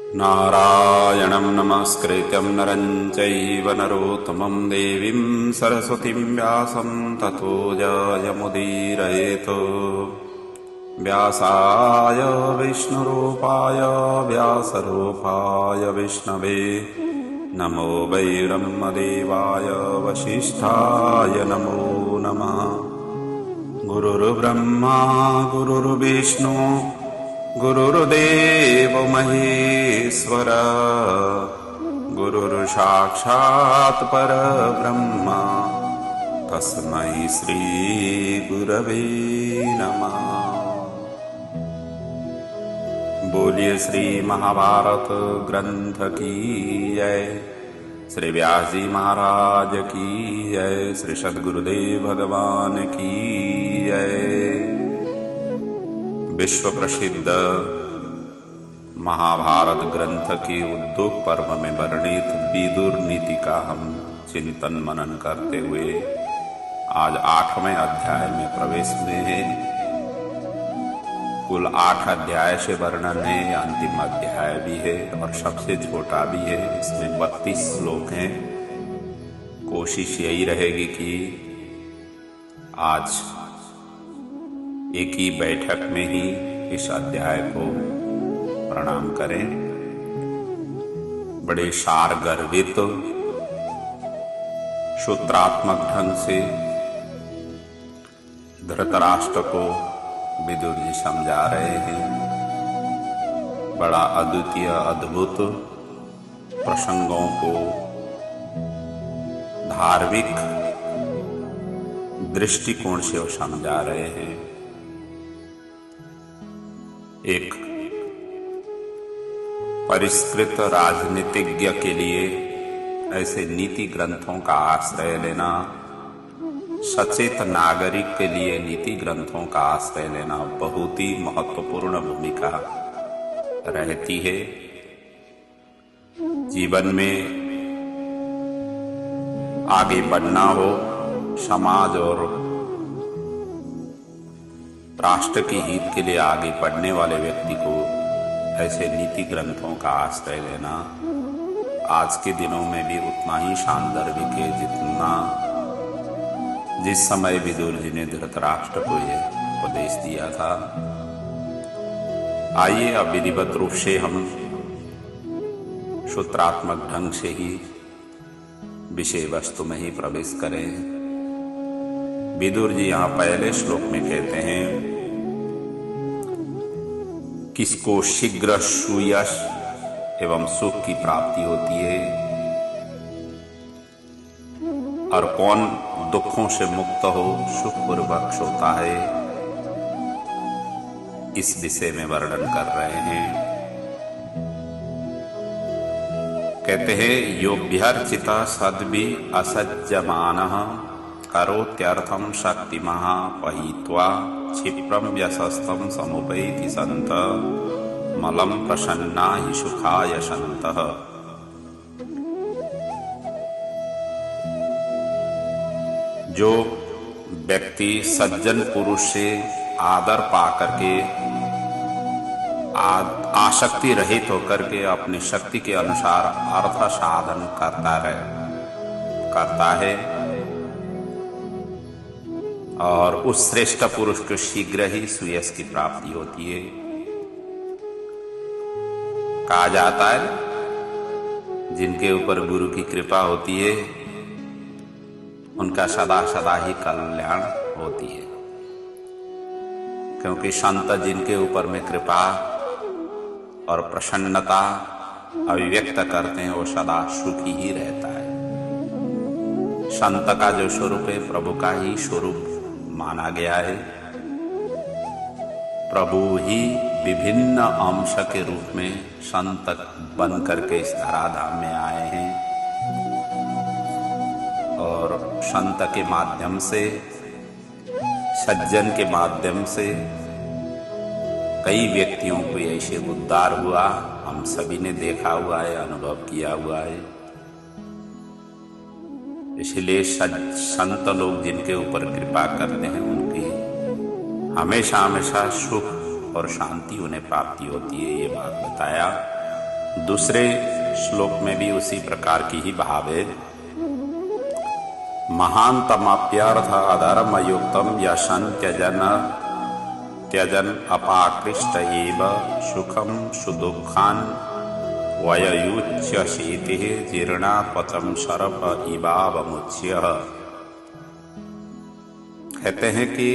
नारायणं नमस्कृत्यं नरं चैव नरोत्तमं देवीं सरस्वतीं व्यासं ततो जयमुदीरयेत्। व्यासाय विष्णुरूपाय व्यासरूपाय विष्णवे नमो वै ब्रह्मदेवाय वसिष्ठाय नमो नमः। गुरुर्ब्रह्मा गुरुर्विष्णु गुरुर्देव महेश्वर गुरुर्साक्षात् परब्रह्म तस्मै श्री गुरवे नमः। बोलिए श्री महाभारत ग्रंथ की जय, श्री व्यास जी महाराज की जय, श्री सद्गुरुदेव भगवान की जय। विश्व प्रसिद्ध महाभारत ग्रंथ के उद्योग पर्व में वर्णित विदुर नीति का हम चिंतन मनन करते हुए आज 8वें अध्याय में प्रवेश में हैं। कुल 8 अध्याय से वर्णन है, अंतिम अध्याय भी है और सबसे छोटा भी है। इसमें 32 श्लोक हैं। कोशिश यही रहेगी कि आज एक ही बैठक में ही इस अध्याय को प्रणाम करें। बड़े सार गर्भित सूत्रात्मक ढंग से धृतराष्ट्र को विदुर जी समझा रहे हैं। बड़ा अद्वितीय अद्भुत प्रसंगों को धार्मिक दृष्टिकोण से वो समझा रहे हैं। एक परिष्कृत राजनीतिज्ञ के लिए ऐसे नीति ग्रंथों का आश्रय लेना, सचेत नागरिक के लिए नीति ग्रंथों का आश्रय लेना बहुत ही महत्वपूर्ण भूमिका रहती है। जीवन में आगे बढ़ना हो, समाज और राष्ट्र के हित के लिए आगे बढ़ने वाले व्यक्ति को ऐसे नीति ग्रंथों का आश्रय लेना आज के दिनों में भी उतना ही सान्दर्भिक है जितना जिस समय विदुर जी ने धृतराष्ट्र को ये उपदेश दिया था। आइए अब विधिवत रूप से हम सूत्रात्मक ढंग से ही विषय वस्तु में ही प्रवेश करें। विदुर जी यहाँ पहले श्लोक में कहते हैं, किसको शीघ्र सुयश एवं सुख की प्राप्ति होती है और कौन दुखों से मुक्त हो सुखपूर्वक सोता है, इस विषय में वर्णन कर रहे हैं। कहते हैं, योऽभ्यर्चितः सद्भि असज्जमानः करोत्यर्थं शक्तिमः पयित्वा क्षिप्रं व्यसस्तं समुपैति सन्त मलं प्रसन्ना हि सुखाय सन्तः। जो व्यक्ति सज्जन पुरुष से आदर पाकर के आसक्ति रहित होकर के अपनी शक्ति के अनुसार अर्थ साधन करता है और उस श्रेष्ठ पुरुष को शीघ्र ही सुयश की प्राप्ति होती है। कहा जाता है, जिनके ऊपर गुरु की कृपा होती है उनका सदा सदा ही कल्याण होती है, क्योंकि संत जिनके ऊपर में कृपा और प्रसन्नता अभिव्यक्त करते हैं वो सदा सुखी ही रहता है। संत का जो स्वरूप है प्रभु का ही स्वरूप माना गया है। प्रभु ही विभिन्न अंश के रूप में संत बन करके इस धराधाम में आए हैं और संत के माध्यम से, सज्जन के माध्यम से कई व्यक्तियों को ऐसे उद्धार हुआ। हम सभी ने देखा हुआ है, अनुभव किया हुआ है। इसलिए संत लोग जिनके ऊपर कृपा करते हैं उनकी हमेशा हमेशा सुख और शांति उन्हें प्राप्ति होती है। ये बात बताया। दूसरे श्लोक में भी उसी प्रकार की ही भाव है। महान्तमप्यर्थ अधर्मयुक्तम यशन त्यजन अपाकृष्ट एव सुखम सुदुःखान् वययुच्य शीतिः जीर्णा त्वचं शरप इवावमुच्य। कहते हैं कि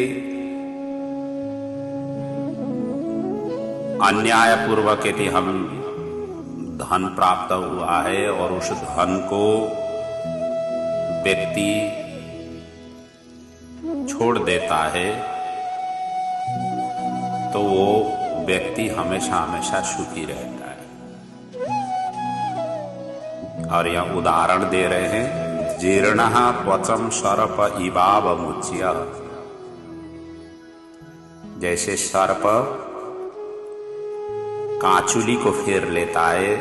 अन्याय पूर्वक यदि हम धन प्राप्त हुआ है और उस धन को व्यक्ति छोड़ देता है तो वो व्यक्ति हमेशा हमेशा सुखी रहता है। और यह उदाहरण दे रहे हैं, जीर्णः त्वचं सर्प इवावमुच्य। जैसे सर्प कांचुली को फेर लेता है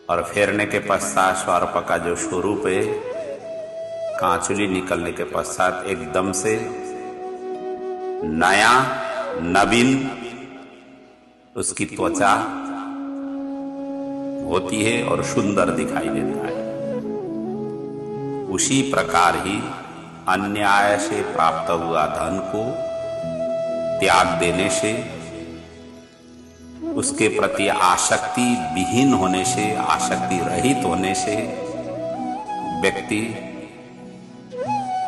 और फेरने के पश्चात सर्प का जो स्वरूप है, कांचुली निकलने के पश्चात एकदम से नया नवीन उसकी त्वचा होती है और सुंदर दिखाई देता है। उसी प्रकार ही अन्याय से प्राप्त हुआ धन को त्याग देने से, उसके प्रति आसक्ति विहीन होने से, आसक्ति रहित होने से व्यक्ति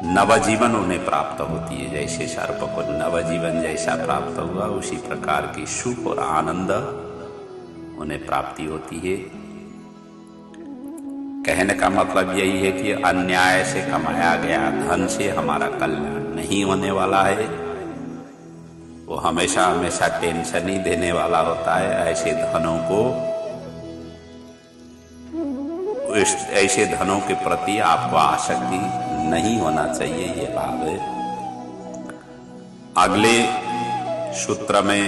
नवजीवन उन्हें प्राप्त होती है। जैसे सर्प को नवजीवन जैसा प्राप्त हुआ, उसी प्रकार की सुख और आनंद उन्हें प्राप्ति होती है। कहने का मतलब यही है कि अन्याय से कमाया गया धन से हमारा कल्याण नहीं होने वाला है। वो हमेशा हमेशा टेंशन ही देने वाला होता है। ऐसे धनों के प्रति आपको आसक्ति नहीं होना चाहिए, ये भाव है। अगले सूत्र में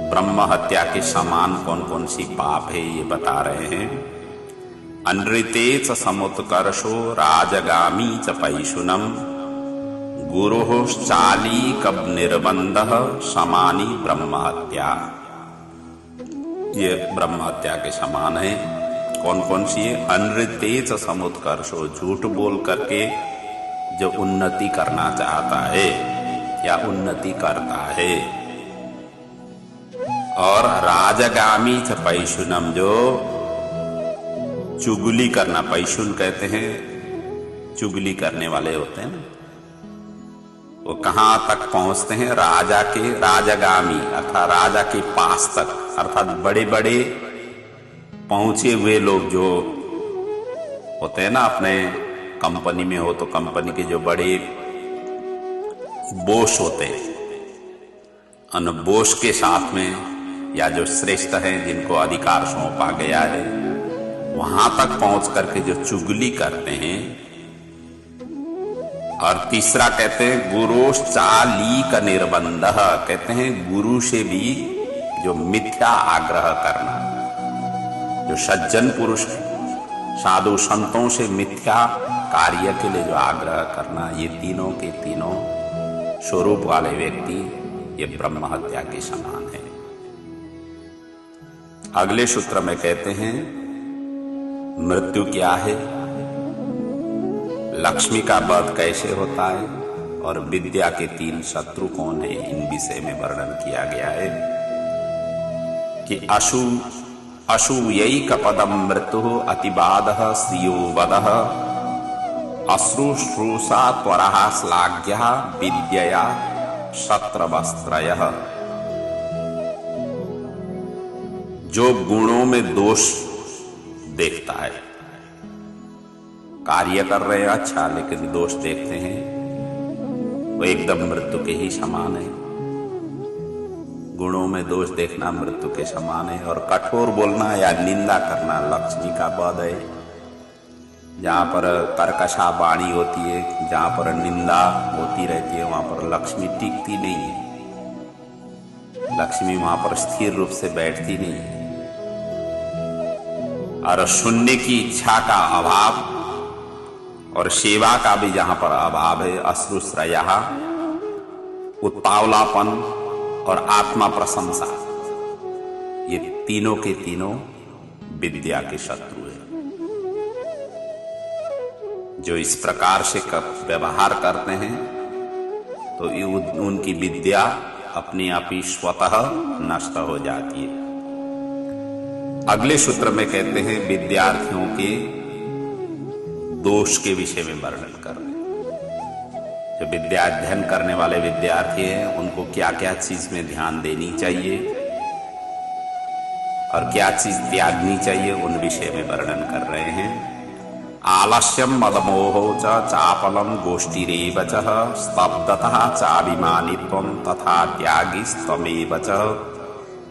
ब्रह्म हत्या के समान कौन कौन सी पाप है ये बता रहे हैं। अनृते च समुत्कर्षो राजगामी च पैशुनम गुरुश्चाली कब निर्बंध समानी ब्रह्म हत्या। ये ब्रह्म हत्या के समान है। कौन कौन सी है? अनृते च समुत्कर्षो, झूठ बोल करके जो उन्नति करना चाहता है या उन्नति करता है। और राजगामी च पैशुनम, जो चुगली करना, पैशुन कहते हैं चुगली करने वाले होते हैं। वो कहां तक पहुंचते हैं? राजा के राजगामी अर्थात राजा के पास तक, अर्थात बड़े बड़े पहुंचे हुए लोग जो होते हैं ना, अपने कंपनी में हो तो कंपनी के जो बड़े बॉस होते हैं, उन बॉस के साथ में या जो श्रेष्ठ हैं जिनको अधिकार सौंपा गया है, वहां तक पहुंच करके जो चुगली करते हैं। और तीसरा कहते हैं गुरुश्चाली का निर्बंध, कहते हैं गुरु से भी जो मिथ्या आग्रह करना, जो सज्जन पुरुष साधु संतों से मिथ्या कार्य के लिए जो आग्रह करना, ये तीनों के तीनों स्वरूप वाले व्यक्ति ये ब्रह्म हत्या के समान है। अगले सूत्र में कहते हैं मृत्यु क्या है, लक्ष्मी का वध कैसे होता है और विद्या के तीन शत्रु कौन है, इन विषय में वर्णन किया गया है कि असूयैक पदम मृत्यु अतिबादः श्रियो वदः अश्रुश्रूषा त्वरः श्लाघ्यः विद्यया शत्रवस्त्रयः। जो गुणों में दोष देखता है, कार्य कर रहे हैं अच्छा लेकिन दोष देखते हैं, वो एकदम मृत्यु के ही समान है। गुणों में दोष देखना मृत्यु के समान है। और कठोर बोलना या निंदा करना लक्ष्मी का वध है। जहां पर कर्कशा वाणी होती है, जहां पर निंदा होती रहती है, वहां पर लक्ष्मी टिकती नहीं है। लक्ष्मी वहां पर स्थिर रूप से बैठती नहीं है। और सुनने की इच्छा का अभाव और सेवा का भी जहां पर अभाव है, अश्रुश्रयः, उतावलापन और आत्मा प्रशंसा, ये तीनों के तीनों विद्या के शत्रु हैं। जो इस प्रकार से व्यवहार करते हैं तो उनकी विद्या अपने आप ही स्वतः नष्ट हो जाती है। अगले सूत्र में कहते हैं विद्यार्थियों के दोष के विषय में वर्णन कर रहे हैं। जो विद्या अध्ययन करने वाले विद्यार्थी हैं उनको क्या क्या चीज में ध्यान देनी चाहिए और क्या चीज त्यागनी चाहिए उन विषय में वर्णन कर रहे हैं। आलस्यम मदमोहो च चापलम गोष्ठीरेव च स्तब्धतः चाभिमानित्वं तथा त्यागिस्त्वमेव च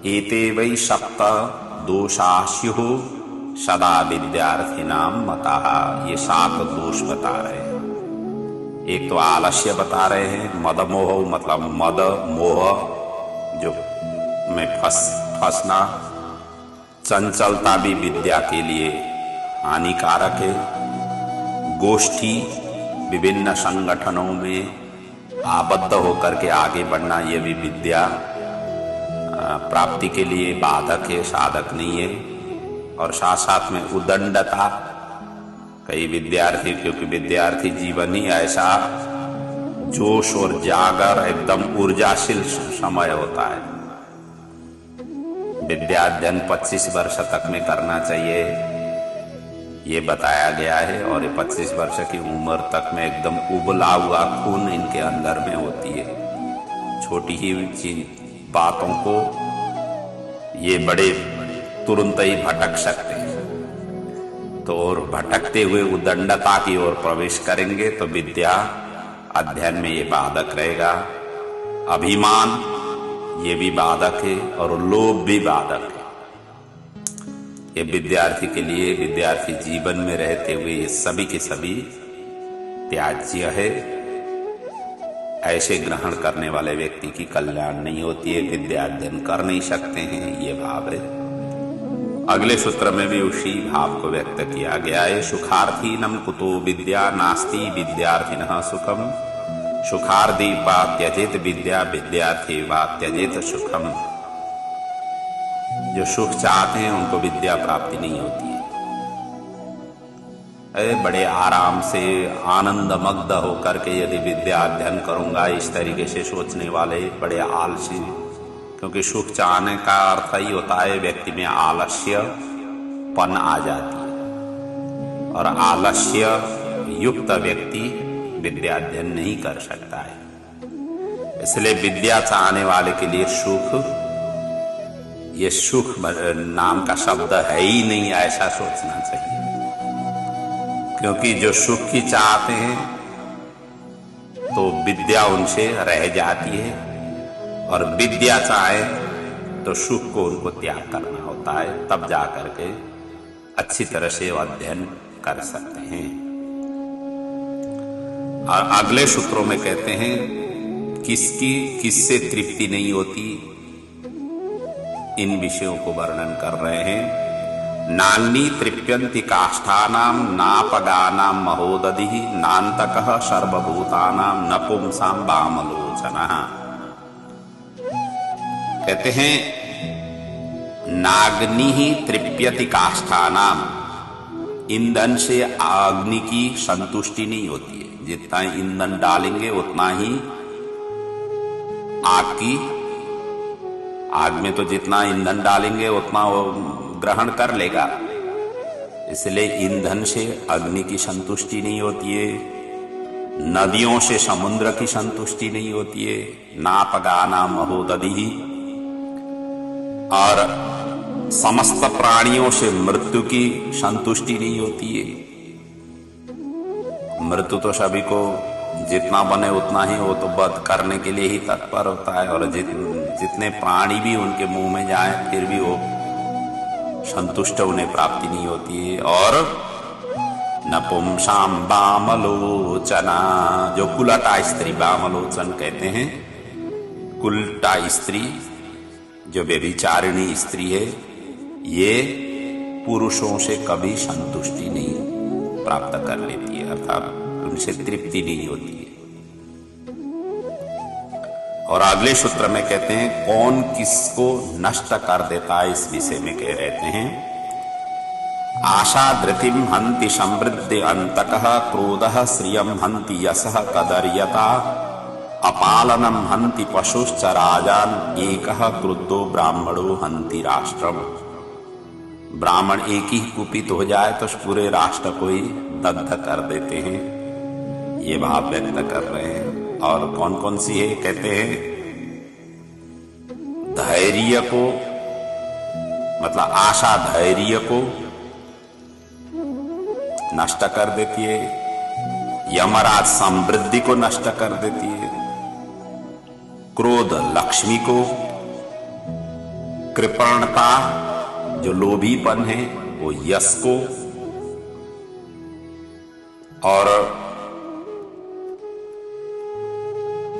एते वै सप्त दोषा स्युः सदा विद्यार्थिनां मतः। ये 7 दोष बता रहे हैं। एक तो आलस्य बता रहे हैं, मदमोह मतलब मद मोह जो में फंसना, चंचलता भी विद्या के लिए हानिकारक है। गोष्ठी विभिन्न संगठनों में आबद्ध होकर के आगे बढ़ना, यह भी विद्या प्राप्ति के लिए बाधक है, साधक नहीं है। और साथ साथ में उदंडता, कई विद्यार्थी, क्योंकि विद्यार्थी जीवन ही ऐसा जोश और जागर एकदम ऊर्जाशील समय होता है। विद्या अध्ययन 25 वर्ष तक में करना चाहिए, ये बताया गया है। और ये 25 वर्ष की उम्र तक में एकदम उबला हुआ खून इनके अंदर में होती है। छोटी ही बातों को ये बड़े तुरंत ही भटक सकते हैं। तो और भटकते हुए उदंडता की ओर प्रवेश करेंगे तो विद्या अध्ययन में ये बाधक रहेगा। अभिमान ये भी बाधक है और लोभ भी बाधक है। ये विद्यार्थी के लिए, विद्यार्थी जीवन में रहते हुए ये सभी के सभी त्याज्य है। ऐसे ग्रहण करने वाले व्यक्ति की कल्याण नहीं होती है, विद्या अध्ययन कर नहीं सकते हैं, ये भाव है। अगले सूत्र में भी उसी भाव को व्यक्त किया गया है। सुखार्थीनम कुतो विद्या नास्ति विद्यार्थिनः सुखम, सुखार्थी वा त्यजेत विद्या विद्यार्थी वा त्यजेत सुखम। जो सुख चाहते हैं उनको विद्या प्राप्ति नहीं होती है। बड़े आराम से आनंद मग्ध होकर के यदि विद्या अध्ययन करूंगा, इस तरीके से सोचने वाले बड़े आलसी, क्योंकि सुख चाहने का अर्थ ही होता है व्यक्ति में आलस्यपन आ जाती है और आलस्य युक्त व्यक्ति विद्या अध्ययन नहीं कर सकता है। इसलिए विद्या चाहने वाले के लिए सुख, ये सुख नाम का शब्द है ही नहीं, ऐसा सोचना चाहिए। क्योंकि जो सुख की चाहते हैं तो विद्या उनसे रह जाती है और विद्या चाहे तो सुख को उनको त्याग करना होता है, तब जा करके अच्छी तरह से अध्ययन कर सकते हैं। और अगले सूत्रों में कहते हैं किससे तृप्ति नहीं होती, इन विषयों को वर्णन कर रहे हैं। नान्नी तृप्यन्ति काष्ठानाम नापगानाम महोदधिः नान्तकः सर्वभूतानाम न पुंसां वामलोचनः। कहते हैं नाग्नि ही तृप्यति काष्ठानाम, ईंधन से अग्नि की संतुष्टि नहीं होती है। जितना ईंधन डालेंगे उतना ही आग में तो जितना ईंधन डालेंगे उतना वो ग्रहण कर लेगा। इसलिए ईंधन से अग्नि की संतुष्टि नहीं होती है, नदियों से समुद्र की संतुष्टि नहीं होती है, नापगाना महोदधिः, और समस्त प्राणियों से मृत्यु की संतुष्टि नहीं होती है। मृत्यु तो सभी को जितना बने उतना ही, वो तो वध करने के लिए ही तत्पर होता है। और जितने प्राणी भी उनके मुंह में जाए फिर भी वो संतुष्ट उन्हें प्राप्ति नहीं होती है। और न पुंसां वामलोचना, जो कुलटा स्त्री, वामलोचन कहते हैं कुलटा स्त्री, जो व्यभिचारिणी स्त्री है, ये पुरुषों से कभी संतुष्टि नहीं प्राप्त कर लेती है, अर्थात उनसे तृप्ति नहीं होती है। और अगले सूत्र में कहते हैं कौन किसको नष्ट कर देता है, इस विषय में कह रहते हैं आशा धृतिम हन्ति समृद्धि अंतकः क्रोधः श्रियम हन्ति यशः कदर्यता अपालनम हन्ति पशुश्च राजान एकः क्रुद्धो ब्राह्मणो हन्ति राष्ट्रम। ब्राह्मण एक ही कुपित हो जाए तो पूरे राष्ट्र को ही दग्ध कर देते हैं, ये भाव व्यक्त कर रहे हैं। और कौन कौन सी है, कहते हैं धैर्य को, मतलब आशा धैर्य को नष्ट कर देती है, यमराज समृद्धि को नष्ट कर देती है, क्रोध लक्ष्मी को, कृपणता जो लोभीपन है वो यश को, और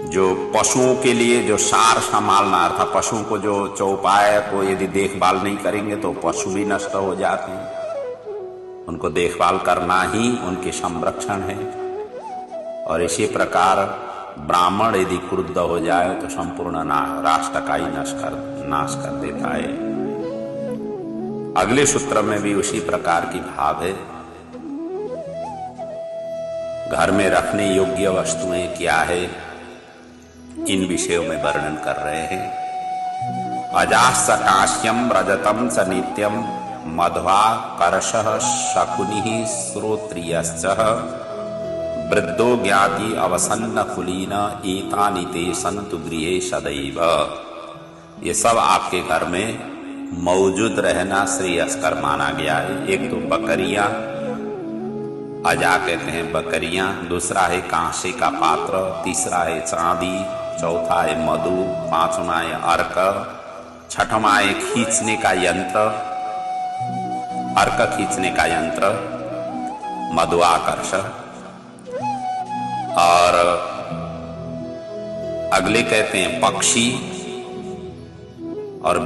जो पशुओं के लिए जो सार संभालना, अर्थात पशुओं को जो चौपाया को यदि देखभाल नहीं करेंगे तो पशु भी नष्ट हो जाते हैं, उनको देखभाल करना ही उनके संरक्षण है। और इसी प्रकार ब्राह्मण यदि क्रुद्ध हो जाए तो संपूर्ण राष्ट्र का ही नाश कर देता है। अगले सूत्र में भी उसी प्रकार की भाव है। घर में रखने योग्य वस्तुएं क्या है, इन विषयों में वर्णन कर रहे हैं। अजास काश्यम रजतम स नित्यम मध्वा करशः शकुनि श्रोत्रियश्च वृद्धो ज्ञाति अवसन्न कुलीन एतानि ते सन्तु गृहे सदैव। ये सब आपके घर में मौजूद रहना श्रेयस्कर माना गया है। एक तो बकरियां, अजा कहते हैं बकरियां, दूसरा है कांसे का पात्र, तीसरा है चांदी, चौथा है मधु, पांचवा है अर्क, छठवां है खींचने का यंत्र, अर्क खींचने का यंत्र मधुआकर्ष। और अगले कहते हैं पक्षी और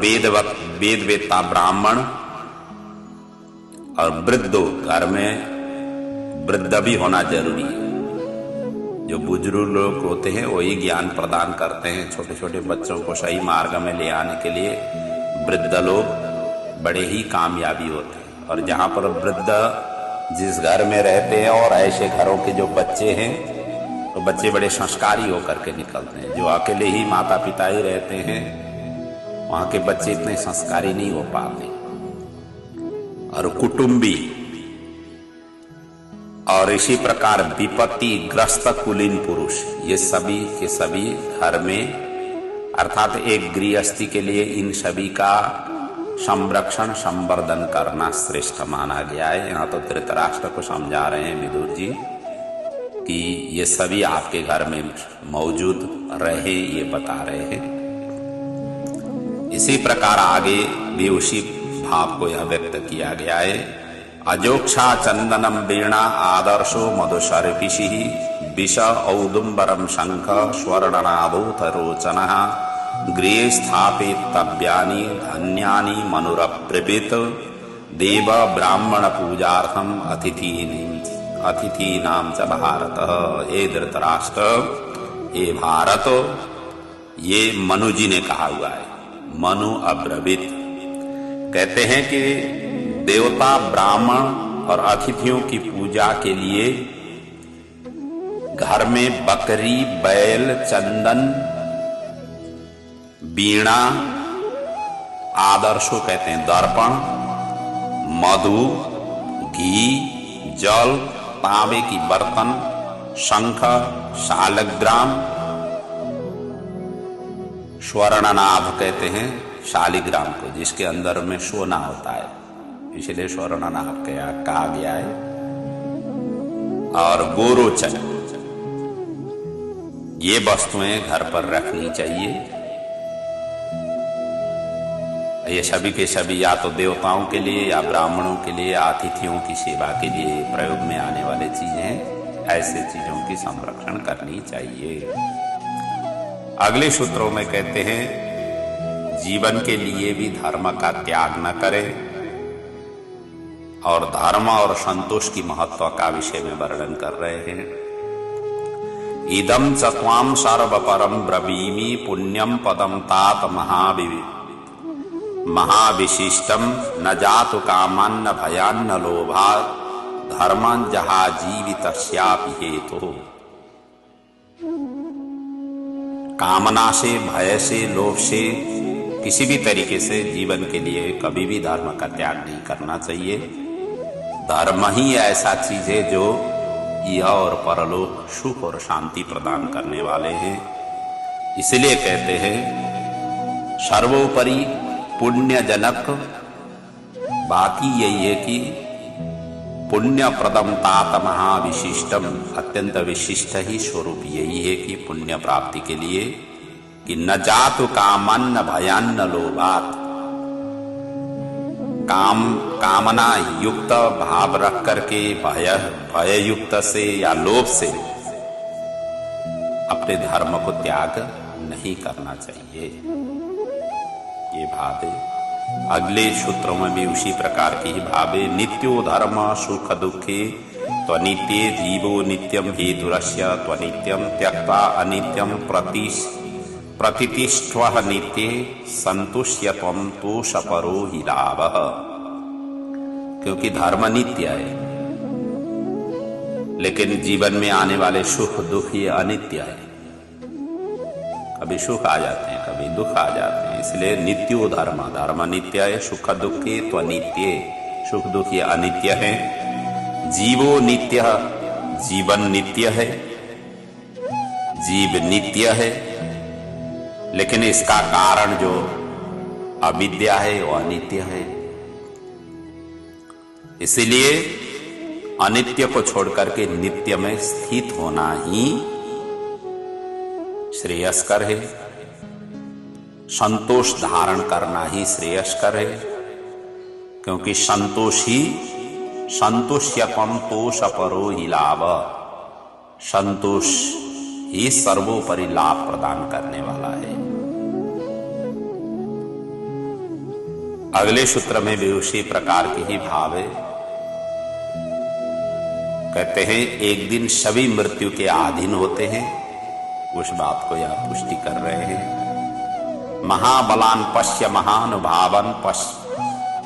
वेदवेत्ता ब्राह्मण और वृद्धों, घर में वृद्ध भी होना जरूरी है। जो बुजुर्ग लोग होते हैं वही ज्ञान प्रदान करते हैं, छोटे छोटे बच्चों को सही मार्ग में ले आने के लिए वृद्ध लोग बड़े ही कामयाबी होते हैं। और जहाँ पर वृद्ध जिस घर में रहते हैं और ऐसे घरों के जो बच्चे हैं तो बच्चे बड़े संस्कारी होकर के निकलते हैं। जो अकेले ही माता पिता ही रहते हैं वहाँ के बच्चे इतने संस्कारी नहीं हो पाते। और कुटुंबी और इसी प्रकार विपत्ति ग्रस्त कुलीन पुरुष, ये सभी के सभी घर में, अर्थात एक गृहस्थी के लिए इन सभी का संरक्षण संवर्धन करना श्रेष्ठ माना गया है। यहाँ तो धृतराष्ट्र को समझा रहे हैं विदुर जी कि ये सभी आपके घर में मौजूद रहे, ये बता रहे हैं। इसी प्रकार आगे भी उसी भाव को यह व्यक्त किया गया है। अजोक्षा चंदनम वीणा आदर्शो मधुशर्पिषि विष औदुम्बरम शंख स्वर्णनाभूत रोचनः गृहे स्थापितव्यानि धन्यानि मनुरप्रिपित देव ब्राह्मण पूजार्थम अतिथीनाम च भारत। ये धृतराष्ट्र, ये भारत, ये मनु जी ने कहा हुआ है। मनु अब्रवीत कहते हैं कि देवता ब्राह्मण और अतिथियों की पूजा के लिए घर में बकरी, बैल, चंदन, वीणा, आदर्शो कहते हैं दर्पण, मधु, घी, जल, तांबे की बर्तन, शंख, शालग्राम, स्वर्णनाभ कहते हैं शालिग्राम को, जिसके अंदर में सोना होता है, इसलिए स्वर्णनाभ कहा गया है। और गोरोचन, ये वस्तुएं घर पर रखनी चाहिए। ये सभी के सभी या तो देवताओं के लिए या ब्राह्मणों के लिए, अतिथियों की सेवा के लिए प्रयोग में आने वाले चीजें हैं। ऐसे चीजों की संरक्षण करनी चाहिए। अगले सूत्रों में कहते हैं जीवन के लिए भी धर्म का त्याग न करें, और धर्म और संतोष की महत्व का विषय में वर्णन कर रहे हैं। इदं च त्वां सर्वपरं ब्रवीमि पुण्यं पदं तात महाविशिष्टं न जातु कामान्न भयान्न लोभात् धर्मं जहा जीवितस्यापि हेतुः। कामना से, भय से, लोभ से, किसी भी तरीके से जीवन के लिए कभी भी धर्म का त्याग नहीं करना चाहिए। धर्म ही ऐसा चीज है जो यह और परलोक सुख और शांति प्रदान करने वाले हैं। इसलिए कहते हैं सर्वोपरि पुण्य जनक बात ही यही है कि पुण्य प्रदम तात महाविशिष्टम, अत्यंत विशिष्ट ही स्वरूप यही है कि पुण्य प्राप्ति के लिए कि न जातु कामन्न भयान्न लोभात, कामना युक्त भाव रख करके भय युक्त से या लोभ से अपने धर्म को त्याग नहीं करना चाहिए। ये भाव है। अगले सूत्रों में भी उसी प्रकार की ही भाव है। नित्यो धर्म सुख दुखे त्वनित्ये जीवो नित्यम हेतुरस्य त्वनित्यम त्यक्त्वा अनित्यम प्रतिष्ठ्वः नित्ये संतुष्य त्वं तोष परो हि लाभः। क्योंकि धर्म नित्य है, लेकिन जीवन में आने वाले सुख दुख ये अनित्य है। कभी सुख आ जाते हैं, कभी दुख आ जाते हैं। इसलिए नित्यो धर्म, धर्म नित्य है। सुख दुखे त्वनित्ये, सुख दुख ये अनित्य है। जीवो नित्य, जीवन नित्य है, जीव नित्य है, लेकिन इसका कारण जो अविद्या है वो अनित्य है। इसलिए अनित्य को छोड़कर के नित्य में स्थित होना ही श्रेयस्कर है। संतोष धारण करना ही श्रेयस्कर है, क्योंकि संतोष ही संतुष्यपम तोष परो ही लाभ, संतोष ही सर्वोपरि लाभ प्रदान करने वाला है। अगले सूत्र में भी उसी प्रकार की ही भाव है। कहते हैं एक दिन सभी मृत्यु के अधीन होते हैं। उस बात को यह पुष्टि कर रहे हैं। महाबलान पश्य महानुभावन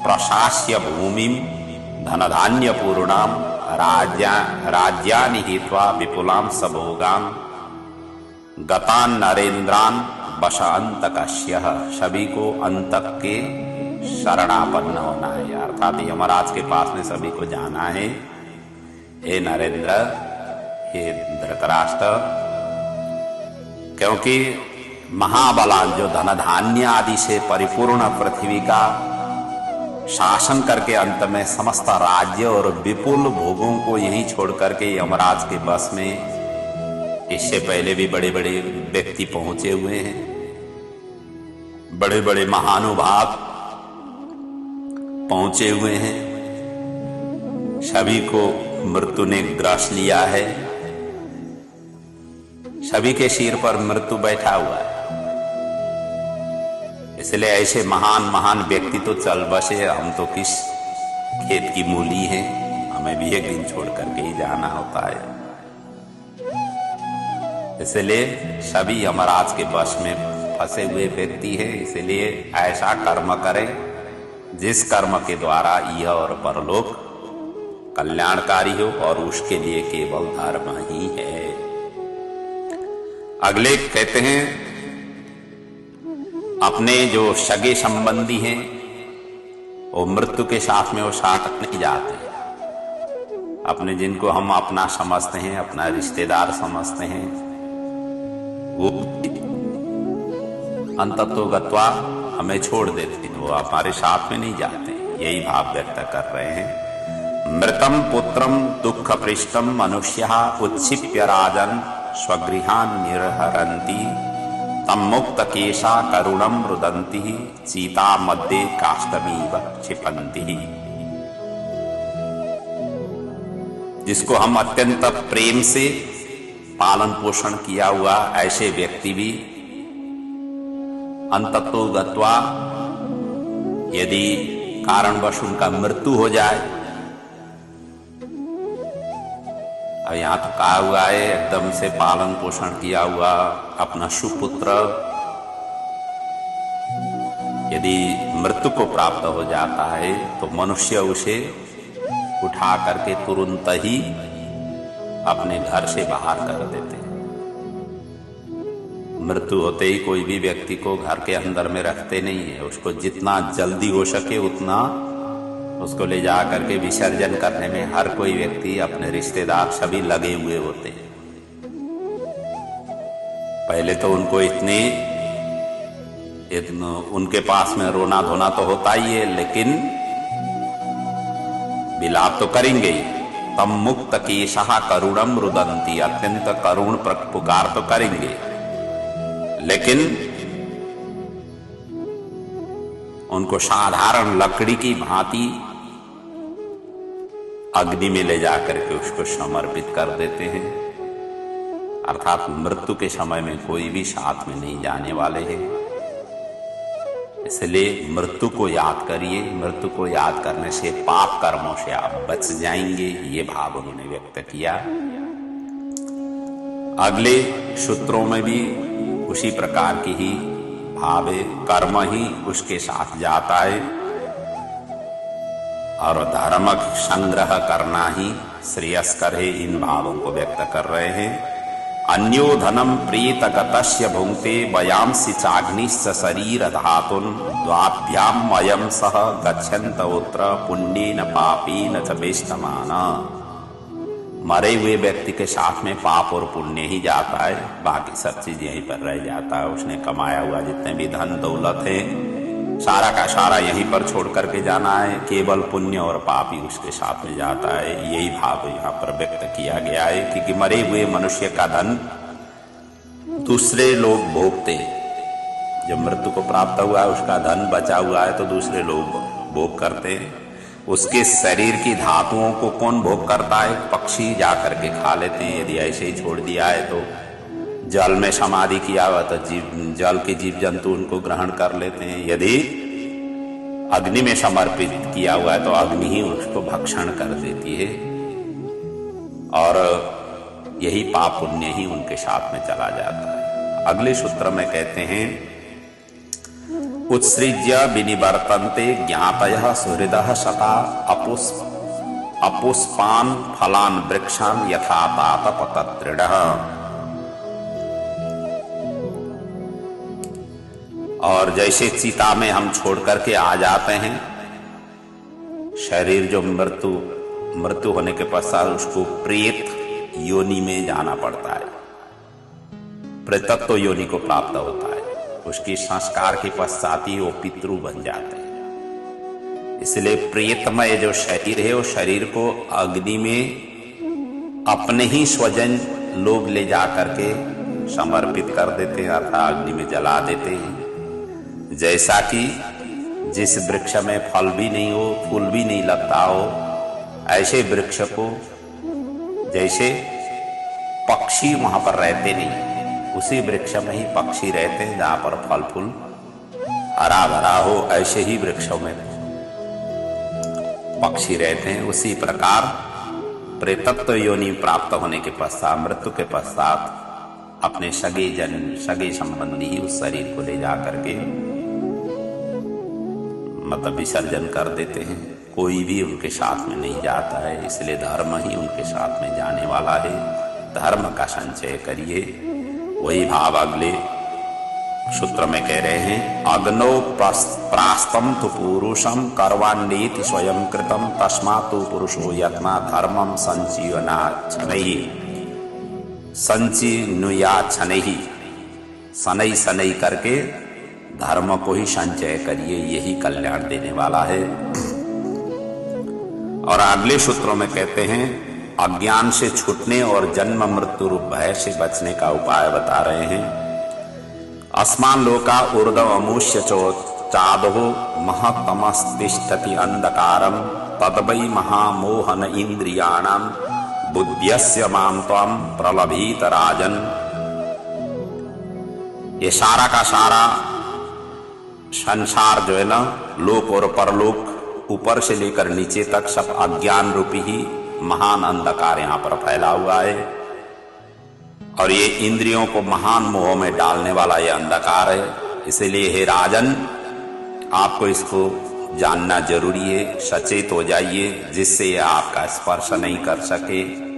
प्रशास्य भूमिम धनधान्य पूर्णाम राज्यानि हित्वा विपुलां सभोगां गतान नरेंद्रान वशांतकस्यः। सभी को अंतक के शरणापन्न होना है, अर्थात यमराज के पास में सभी को जाना है। हे नरेंद्र, हे धृतराष्ट्र, क्योंकि महाबलान जो धन धान्य आदि से परिपूर्ण पृथ्वी का शासन करके अंत में समस्त राज्य और विपुल भोगों को यहीं छोड़ करके यमराज के बस में, इससे पहले भी बड़े बड़े व्यक्ति पहुंचे हुए हैं, बड़े बड़े महानुभाव पहुंचे हुए हैं। सभी को मृत्यु ने ग्रास लिया है, सभी के सिर पर मृत्यु बैठा हुआ है। इसलिए ऐसे महान महान व्यक्ति तो चल बसे, हम तो किस खेत की मूली हैं, हमें भी एक दिन छोड़ करके ही जाना होता है। इसलिए सभी यमराज के बस में फंसे हुए व्यक्ति हैं। इसलिए ऐसा कर्म करें जिस कर्म के द्वारा यह और परलोक कल्याणकारी हो, और उसके लिए केवल धर्म ही है। अगले कहते हैं अपने जो सगे संबंधी हैं वो मृत्यु के साथ में वो साथ नहीं जाते। अपने जिनको हम अपना समझते हैं, अपना रिश्तेदार समझते हैं, वो अंततो गत्वा हमें छोड़ देते हैं, वो हमारे साथ में नहीं जाते। यही भाव व्यक्त कर रहे हैं। मृतम पुत्रम दुख पृष्ठम मनुष्यः उत्क्षिप्य राजन स्वगृहान निर्हरन्ति तम मुक्त केशा करुणम रुदन्ति चीता मध्ये काष्ठमीव क्षिपन्ति। जिसको हम अत्यंत प्रेम से पालन पोषण किया हुआ ऐसे व्यक्ति भी अंततो गत्वा यदि कारणवश उनका मृत्यु हो जाए, और यहाँ तो कहा हुआ है एकदम से पालन पोषण किया हुआ अपना सुपुत्र यदि मृत्यु को प्राप्त हो जाता है तो मनुष्य उसे उठा करके तुरंत ही अपने घर से बाहर कर देते हैं। मृत्यु होते ही कोई भी व्यक्ति को घर के अंदर में रखते नहीं है, उसको जितना जल्दी हो सके उतना उसको ले जा करके विसर्जन करने में हर कोई व्यक्ति, अपने रिश्तेदार सभी लगे हुए होते हैं। पहले तो उनको इतने उनके पास में रोना धोना तो होता ही है, लेकिन विलाप तो करेंगे ही। तम मुक्त की सहा करुणम रुदंती, अत्यंत करुण पुकार तो करेंगे, लेकिन उनको साधारण लकड़ी की भांति अग्नि में ले जाकर के उसको समर्पित कर देते हैं। अर्थात मृत्यु के समय में कोई भी साथ में नहीं जाने वाले हैं। इसलिए मृत्यु को याद करिए, मृत्यु को याद करने से पाप कर्मों से आप बच जाएंगे, ये भाव उन्होंने व्यक्त किया। अगले सूत्रों में भी उसी प्रकार की ही भाव है, कर्म ही उसके साथ जाता है और धर्म संग्रह करना ही श्रेयस्कर है, इन भावों को व्यक्त कर रहे हैं। अन्यो धनम प्रीत गतस्य भुंक्ते वयांसि चाग्निश्च शरीर धातुन द्वाभ्याम मयम सह गच्छन्त उत्र पुण्येन पापेन च वेष्टमाना। मरे हुए व्यक्ति के साथ में पाप और पुण्य ही जाता है, बाकी सब चीज यहीं पर रह जाता है। उसने कमाया हुआ जितने भी धन दौलत है सारा का सारा यहीं पर छोड़ करके जाना है, केवल पुण्य और पाप ही उसके साथ में जाता है। यही भाव यहाँ पर व्यक्त किया गया है कि मरे हुए मनुष्य का धन दूसरे लोग भोगते, जब मृत्यु को प्राप्त हुआ है उसका धन बचा हुआ है तो दूसरे लोग भोग करते हैं। उसके शरीर की धातुओं को कौन भोग करता है? पक्षी जाकर के खा लेते हैं। यदि ऐसे ही छोड़ दिया है तो जल में समाधि किया हुआ तो जल के जीव जंतु उनको ग्रहण कर लेते हैं। यदि अग्नि में समर्पित किया हुआ है तो अग्नि ही उसको भक्षण कर देती है और यही पाप पुण्य ही उनके साथ में चला जाता है। अगले सूत्र में कहते हैं उत्सृज्य विनिवर्तन्ते ज्ञातयः सुहृदः सता अपुष्पान् फलान् वृक्षान् यथा तातपतत्रिणः। और जैसे चिता में हम छोड़ करके आ जाते हैं, शरीर जो मृत्यु होने के पश्चात उसको प्रेत योनि में जाना पड़ता है, प्रेतत्व योनि को प्राप्त होता है। उसकी संस्कार के पश्चात ही वो पितृ बन जाते हैं। इसलिए प्रेतमय जो शरीर है वो शरीर को अग्नि में अपने ही स्वजन लोग ले जा करके समर्पित कर देते हैं, अर्थात अग्नि में जला देते हैं। जैसा कि जिस वृक्ष में फल भी नहीं हो, फूल भी नहीं लगता हो, ऐसे वृक्ष को जैसे पक्षी वहां पर रहते नहीं, उसी वृक्ष में ही पक्षी रहते हैं जहां पर फल फूल हरा भरा हो, ऐसे ही वृक्षों में पक्षी रहते हैं। उसी प्रकार प्रेतत्व योनि प्राप्त होने के पश्चात, मृत्यु के पश्चात अपने सगे संबंधी ही उस शरीर को ले जा करके मतलब विसर्जन कर देते हैं। कोई भी उनके साथ में नहीं जाता है, इसलिए धर्म ही उनके साथ में जाने वाला है। धर्म का संचय करिए, वही भाव अगले सूत्र में कह रहे हैं। अग्नो प्रास्तम तु पुरुषम कर्वाण्येति स्वयं कृतम तस्मात् पुरुषो यत्ना धर्मम संचिनुयात् शनैः, शनै शनै करके धर्म को ही संचय करिए, यही कल्याण देने वाला है। और अगले सूत्रों में कहते हैं अज्ञान से छूटने और जन्म मृत्यु रूप भय से बचने का उपाय बता रहे हैं। अस्मान लोका ऊर्ध्व अमुष्य चादो महतमस्तिष्ठति अंधकारम तद्वै महामोहन इंद्रियाणाम बुद्ध्यस्य मां त्वं प्रलभीत राजन। ये सारा का सारा संसार जो है ना, लोक और परलोक, ऊपर से लेकर नीचे तक सब अज्ञान रूपी ही महान अंधकार यहाँ पर फैला हुआ है और ये इंद्रियों को महान मोह में डालने वाला ये अंधकार है। इसलिए हे राजन, आपको इसको जानना जरूरी है, सचेत हो जाइए, जिससे ये आपका स्पर्श नहीं कर सके।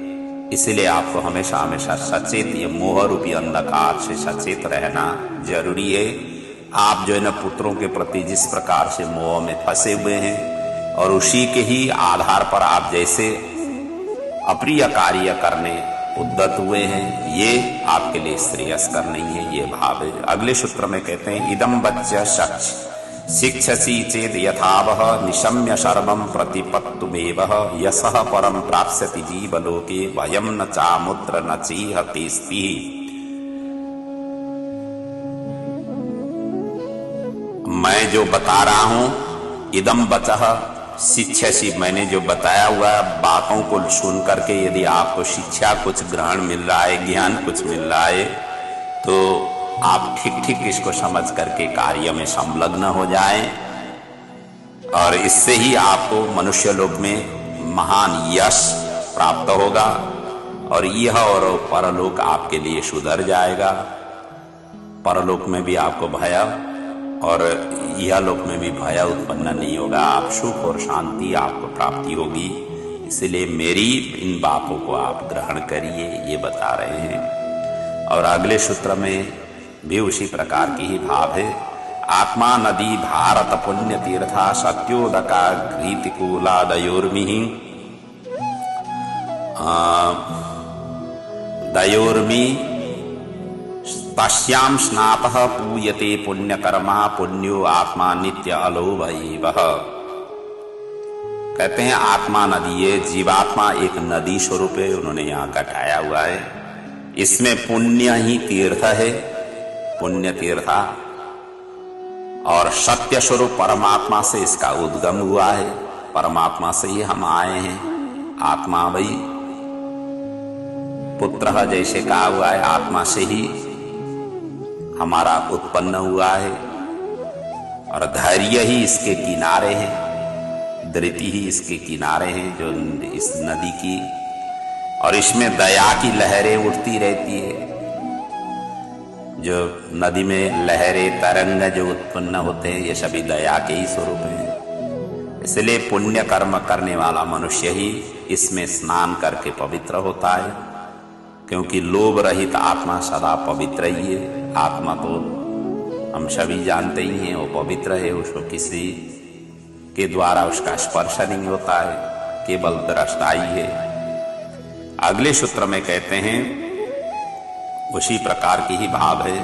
इसलिए आपको हमेशा हमेशा सचेत, ये मोह रूपी अंधकार से सचेत रहना जरूरी है। आप जो है ना पुत्रों के प्रति जिस प्रकार से मोह में फंसे हुए हैं और उसी के ही आधार पर आप जैसे अप्रिय कार्य करने उद्यत हुए हैं, ये आपके लिए श्रेयस्कर नहीं है, ये भाव है। अगले सूत्र में कहते हैं इदम बच्च शक्ष शिक्षसी चेद यथावह निशम्य सर्वं प्रतिपत्तुमेव यशः परम प्राप्स्यति जीवलोके वयं न चामुत्र न चीह तेस्ति। मैं जो बता रहा हूं, इदम बचः शिक्षसी, मैंने जो बताया हुआ बातों को सुन करके यदि आपको शिक्षा कुछ ग्रहण मिल रहा है, ज्ञान कुछ मिल रहा है, तो आप ठीक ठीक इसको समझ करके कार्य में संलग्न हो जाएं और इससे ही आपको मनुष्य लोक में महान यश प्राप्त होगा और यह और परलोक आपके लिए सुधर जाएगा। परलोक में भी आपको भय और यह लोक में भी भय उत्पन्न नहीं होगा, आप सुख और शांति आपको प्राप्ति होगी। इसलिए मेरी इन बातों को आप ग्रहण करिए, ये बता रहे हैं। और अगले सूत्र में भी उसी प्रकार की ही भाव है। आत्मा नदी भारत पुण्य तीर्था सत्योदका घृतिकूला दयोर्मि तस्यां स्नातः पूयते पुण्यकर्मा पुण्यो आत्मा नित्य अलोभैवः। कहते हैं आत्मा नदी है, जीवात्मा एक नदी स्वरूप है, उन्होंने यहाँ घटाया हुआ है। इसमें पुण्य ही तीर्थ है, पुण्य तीर्था, और सत्य स्वरूप परमात्मा से इसका उद्गम हुआ है, परमात्मा से ही हम आए हैं। आत्मा वही पुत्र जैसे कहा हुआ है, आत्मा से ही हमारा उत्पन्न हुआ है और धैर्य ही इसके किनारे हैं, धृति ही इसके किनारे हैं जो इस नदी की, और इसमें दया की लहरें उठती रहती है। जो नदी में लहरें तरंग जो उत्पन्न होते हैं, ये सभी दया के ही स्वरूप हैं। इसलिए पुण्य कर्म करने वाला मनुष्य ही इसमें स्नान करके पवित्र होता है, क्योंकि लोभ रहित आत्मा सदा पवित्र ही है। आत्मा तो हम सभी जानते ही हैं, वो पवित्र है, उसको किसी के द्वारा उसका स्पर्श नहीं होता है, केवल दृष्टा ही है। अगले सूत्र में कहते हैं उसी प्रकार की ही भाव है।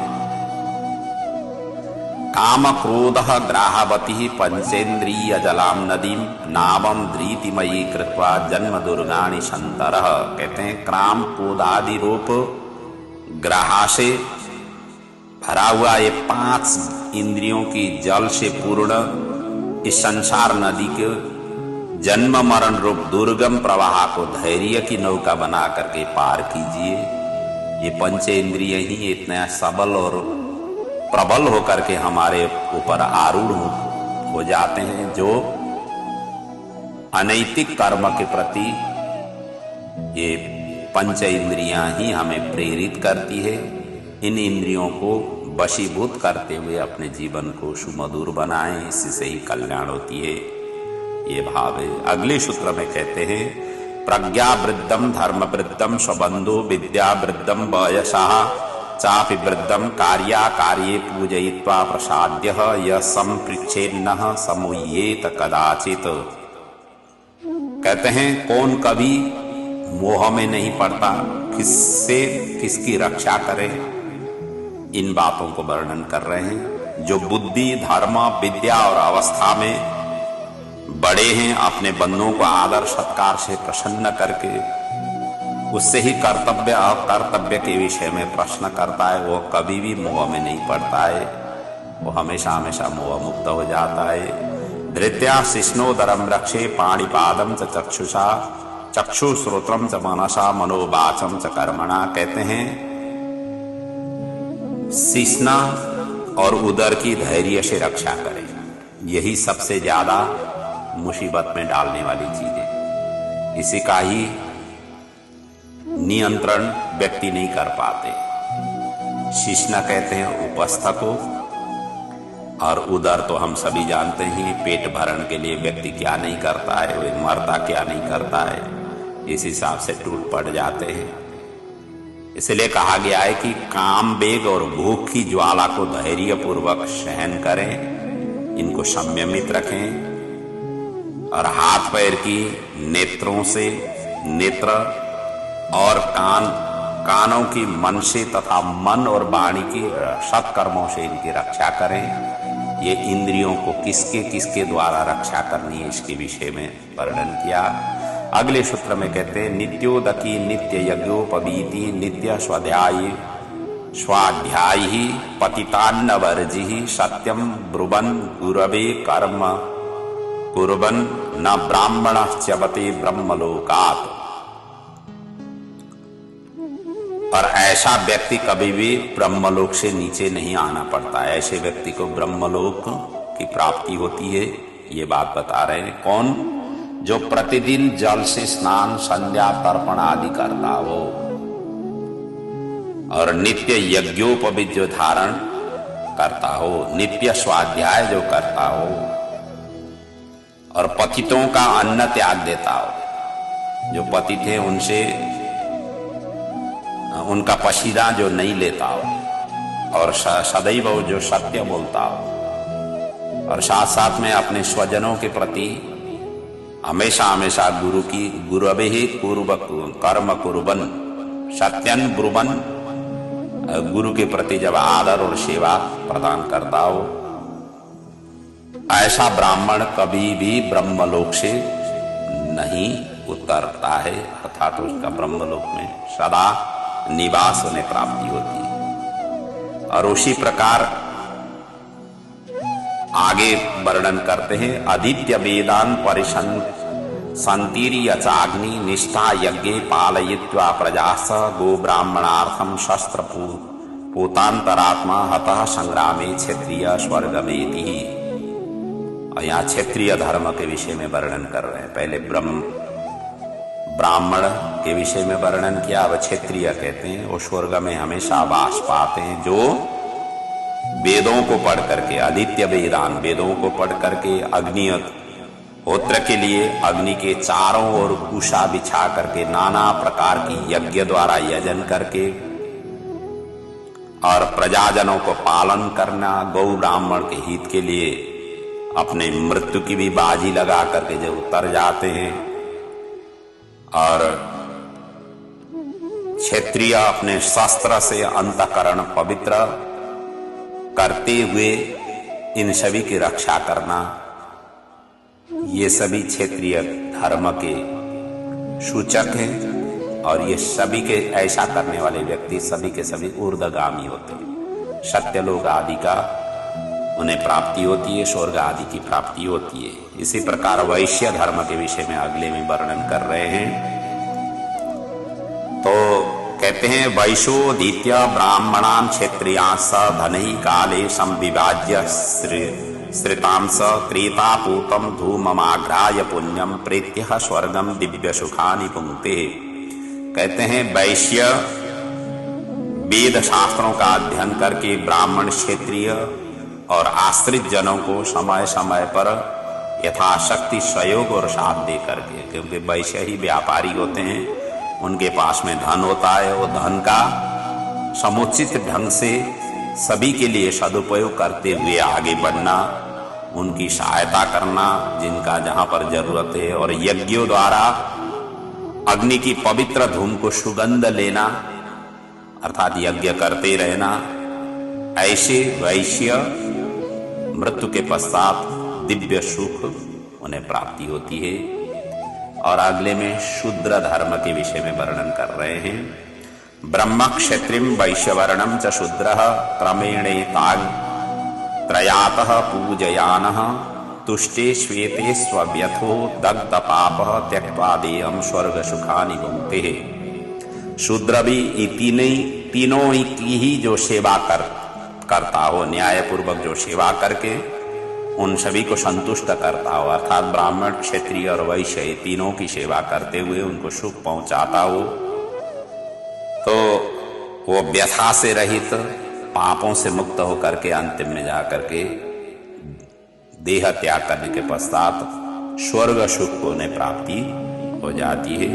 काम क्रोध ग्राहवती पंचेन्द्रिय जलाम नदीम नावम धृतिमयी कृत्वा जन्म दुर्गाणि संतरः। कहते हैं काम क्रोध आदि रूप ग्राह से भरा हुआ ये 5 इंद्रियों की जल से पूर्ण इस संसार नदी के जन्म मरण रूप दुर्गम प्रवाह को धैर्य की नौका बना करके पार कीजिए। ये पंचेंद्रिय ही इतने सबल और प्रबल होकर के हमारे ऊपर आरूढ़ हो जाते हैं, जो अनैतिक कर्म के प्रति ये पंच इंद्रियां ही हमें प्रेरित करती है। इन इंद्रियों को वशीभूत करते हुए अपने जीवन को सुमधुर बनाएं, इससे ही कल्याण होती है, ये भाव है। अगले सूत्र में कहते हैं प्रज्ञा वृद्धम धर्म वृद्धम स्वबंधु विद्या वृद्धम वयसः चापि वृद्धम कार्या कार्ये पूजयित्वा प्रसाद्य यह संपृच्छेन्नः समुह्येत कदाचित। कहते हैं कौन कभी मोह में नहीं पड़ता, किससे किसकी रक्षा करे, इन बातों को वर्णन कर रहे हैं। जो बुद्धि धर्म विद्या और अवस्था में बड़े हैं, अपने बंधुओं को आदर सत्कार से प्रसन्न करके उससे ही कर्तव्य अकर्तव्य के विषय में प्रश्न करता है, वो कभी भी मोह में नहीं पड़ता है, वो हमेशा हमेशा मोह मुक्त हो जाता है। धृत्या शिष्णोदरम रक्षे पाणिपादम च चक्षुषा चक्षु श्रोत्रम च मनसा मनोवाचम च कर्मणा। कहते हैं शिष्णा और उदर की धैर्य से रक्षा करें, यही सबसे ज्यादा मुसीबत में डालने वाली चीज है। इसी का ही नियंत्रण व्यक्ति नहीं कर पाते। शिश्न कहते हैं उपस्थ को, और उदर तो हम सभी जानते हैं पेट भरण के लिए व्यक्ति क्या नहीं करता है, वो मरता क्या नहीं करता है, इस हिसाब से टूट पड़ जाते हैं। इसलिए कहा गया है कि काम वेग और भूख की ज्वाला को धैर्य पूर्वक सहन करें, इनको संयमित रखें, और हाथ पैर की नेत्रों से नेत्र और कानों की मन से तथा मन और वाणी की सत्कर्मों से इनकी रक्षा करें। ये इंद्रियों को किसके किसके द्वारा रक्षा करनी है इसके विषय में वर्णन किया। अगले सूत्र में कहते हैं नित्योदकी नित्य यज्ञोपवीति नित्य स्वाध्यायी पतितान्न वर्जिहि सत्यम ब्रुवन् गुरवे कर्म कुर्वन् न ब्राह्मणः च्यवते ब्रह्मलोकात्। और ऐसा व्यक्ति कभी भी ब्रह्मलोक से नीचे नहीं आना पड़ता है, ऐसे व्यक्ति को ब्रह्मलोक की प्राप्ति होती है। ये बात बता रहे हैं कौन? जो प्रतिदिन जल से स्नान संध्या तर्पण आदि करता हो, और नित्य यज्ञोपवीत जो धारण करता हो, नित्य स्वाध्याय जो करता हो, और पतितों का अन्न त्याग देता हो। जो पतित थे उनसे उनका पसीना जो नहीं लेता हो, और सदैव जो सत्य बोलता हो, और साथ साथ में अपने स्वजनों के प्रति हमेशा हमेशा गुरवे ही पूर्व कर्म कुर्बन सत्यन ब्रुवन, गुरु के प्रति जब आदर और सेवा प्रदान करता हो, ऐसा ब्राह्मण कभी भी ब्रह्मलोक से नहीं उतरता है, अर्थात उसका ब्रह्मलोक में सदा निवास उन्हें प्राप्ति होती है। और उसी प्रकार आगे वर्णन करते हैं आदित्य वेदान परिशन संतीर्यचाग्नि निष्ठा यज्ञे पालयित्वा प्रजास गो ब्राह्मणार्थम शस्त्र पूतांतरात्मा हतः संग्रामे क्षत्रिय स्वर्गमेति। और यहाँ क्षत्रिय धर्म के विषय में वर्णन कर रहे हैं। पहले ब्राह्मण के विषय में वर्णन किया, अब क्षत्रिय कहते हैं वो स्वर्ग में हमेशा वास पाते हैं, जो वेदों को पढ़ करके, आदित्य वेदान वेदों को पढ़ करके अग्निहोत्र के लिए अग्नि के चारों ओर कुशा बिछा करके नाना प्रकार की यज्ञ द्वारा यजन करके, और प्रजाजनों को पालन करना, गौ ब्राह्मण के हित के लिए अपने मृत्यु की भी बाजी लगा करके जो उतर जाते हैं, और क्षत्रिय अपने शस्त्र से अंतःकरण पवित्र करते हुए इन सभी की रक्षा करना, ये सभी क्षेत्रीय धर्म के सूचक हैं। और ये सभी के ऐसा करने वाले व्यक्ति सभी के सभी ऊर्ध्वगामी होते हैं, सत्यलोक आदि का उन्हें प्राप्ति होती है, स्वर्ग आदि की प्राप्ति होती है। इसी प्रकार वैश्य धर्म के विषय में अगले में वर्णन कर रहे हैं। तो कहते हैं वैशोदित्य ब्राह्मणान् क्षत्रियांस धनहि काले संविभाज्य श्रितांस त्रेतापूतम धूममाघ्राय पुण्यम प्रेत्य स्वर्गम दिव्य सुखानि पुंक्ते। कहते हैं वैश्य वेद शास्त्रों का अध्ययन करके ब्राह्मण क्षत्रिय और आश्रित जनों को समय समय पर यथाशक्ति सहयोग और साथ दे करके, क्योंकि वैश्य ही व्यापारी होते हैं, उनके पास में धन होता है, वो धन का समुचित ढंग से सभी के लिए सदुपयोग करते हुए आगे बढ़ना, उनकी सहायता करना जिनका जहां पर जरूरत है, और यज्ञों द्वारा अग्नि की पवित्र धूम को सुगंध लेना, अर्थात यज्ञ करते रहना। ऐसे वैश्य मृत्यु के पश्चात दिव्य सुख उन्हें प्राप्ति होती है। और अगले में शूद्र धर्म के विषय में वर्णन कर रहे हैं। ब्रह्म क्षत्रिम वैश्यवर्णम च शूद्र क्रमेणेताग त्रयातः पूजयानः तुष्टे श्वेते स्वव्यथो दग्ध पापः त्यक्त्वा देहं स्वर्ग सुखानि भुंक्ते। शूद्र भी तीनों की ही जो सेवा करता हो, न्याय पूर्वक जो सेवा करके उन सभी को संतुष्ट करता हो, अर्थात ब्राह्मण, क्षत्रिय और वैश्य तीनों की सेवा करते हुए उनको सुख पहुंचाता हो, तो वो व्यथा से रहित, पापों से मुक्त होकर के अंतिम में जाकर के देह त्याग करने के पश्चात स्वर्ग सुख को उन्हें प्राप्ति हो जाती है।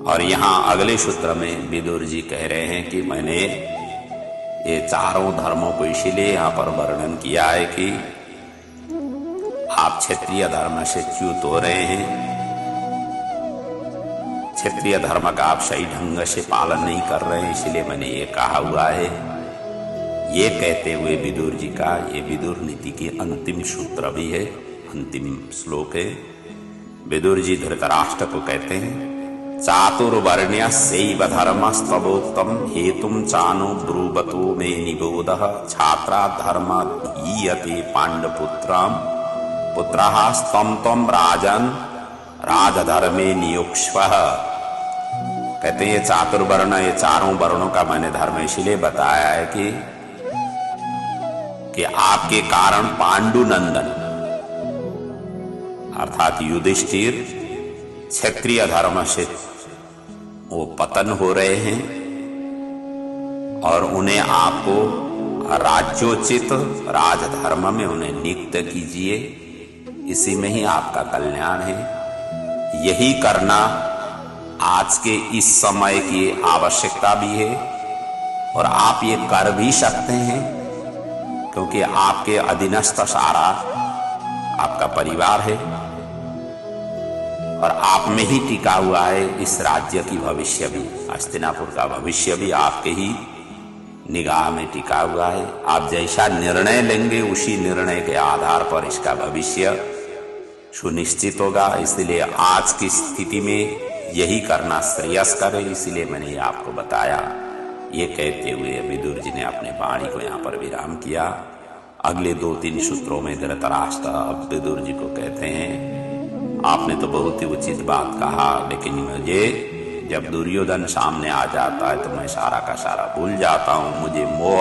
और यहाँ अगले सूत्र में विदुर जी कह रहे हैं कि मैंने ये चारों धर्मों को इसीलिए यहाँ पर वर्णन किया है कि आप क्षत्रिय धर्म से च्युत हो रहे हैं, क्षत्रिय धर्म का आप सही ढंग से पालन नहीं कर रहे हैं, इसलिए मैंने ये कहा हुआ है। ये कहते हुए विदुर जी का ये विदुर नीति की अंतिम सूत्र भी है, अंतिम श्लोक है। विदुर जी धृतराष्ट्र को कहते हैं, चातुर्वर्ण्य सैव धर्मस्तवोक्तम हेतुम चानु ब्रूवतो मे निबोधः छात्रा धर्म धीयते पांडपुत्रम पुत्रः स्तम तम राजन राजधर्मे नियुक्ष्वः। कहते हैं ये चातुर्वर्ण, ये चारों वर्णों का मैंने धर्म इसीलिए बताया है कि आपके कारण पांडुनंदन अर्थात युधिष्ठिर क्षत्रिय धर्म से वो पतन हो रहे हैं और उन्हें आपको राज्योचित राजधर्म में उन्हें नियुक्त कीजिए, इसी में ही आपका कल्याण है। यही करना आज के इस समय की आवश्यकता भी है और आप ये कर भी सकते हैं, क्योंकि आपके अधीनस्थ सारा आपका परिवार है और आप में ही टिका हुआ है इस राज्य की भविष्य भी, हस्तिनापुर का भविष्य भी आपके ही निगाह में टिका हुआ है। आप जैसा निर्णय लेंगे उसी निर्णय के आधार पर इसका भविष्य सुनिश्चित होगा। इसलिए आज की स्थिति में यही करना श्रेयस्कर है, इसलिए मैंने आपको बताया। ये कहते हुए विदुर जी ने अपने वाणी को यहाँ पर विराम किया। अगले 2-3 सूत्रों में धृतराष्ट्र अब विदुर जी को कहते हैं, आपने तो बहुत ही उचित बात कहा, लेकिन मुझे जब दुर्योधन सामने आ जाता है तो मैं सारा का सारा भूल जाता हूं, मुझे मोह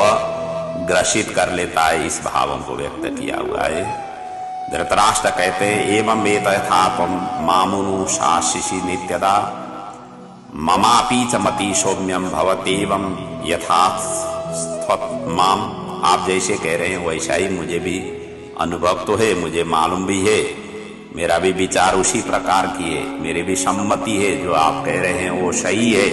ग्रसित कर लेता है, इस भावों को व्यक्त किया हुआ है। धृतराष्ट्र कहते हैं, एवं वेतथापम मामुनु शासिषि नित्यदा ममापि च मति सौम्यम भवतेवं यथास्त्वत् माम। आप जैसे कह रहे हैं वैसा ही मुझे भी अनुभव तो है, मुझे मालूम भी है, मेरा भी विचार उसी प्रकार की है, मेरी भी सम्मति है, जो आप कह रहे हैं वो सही है।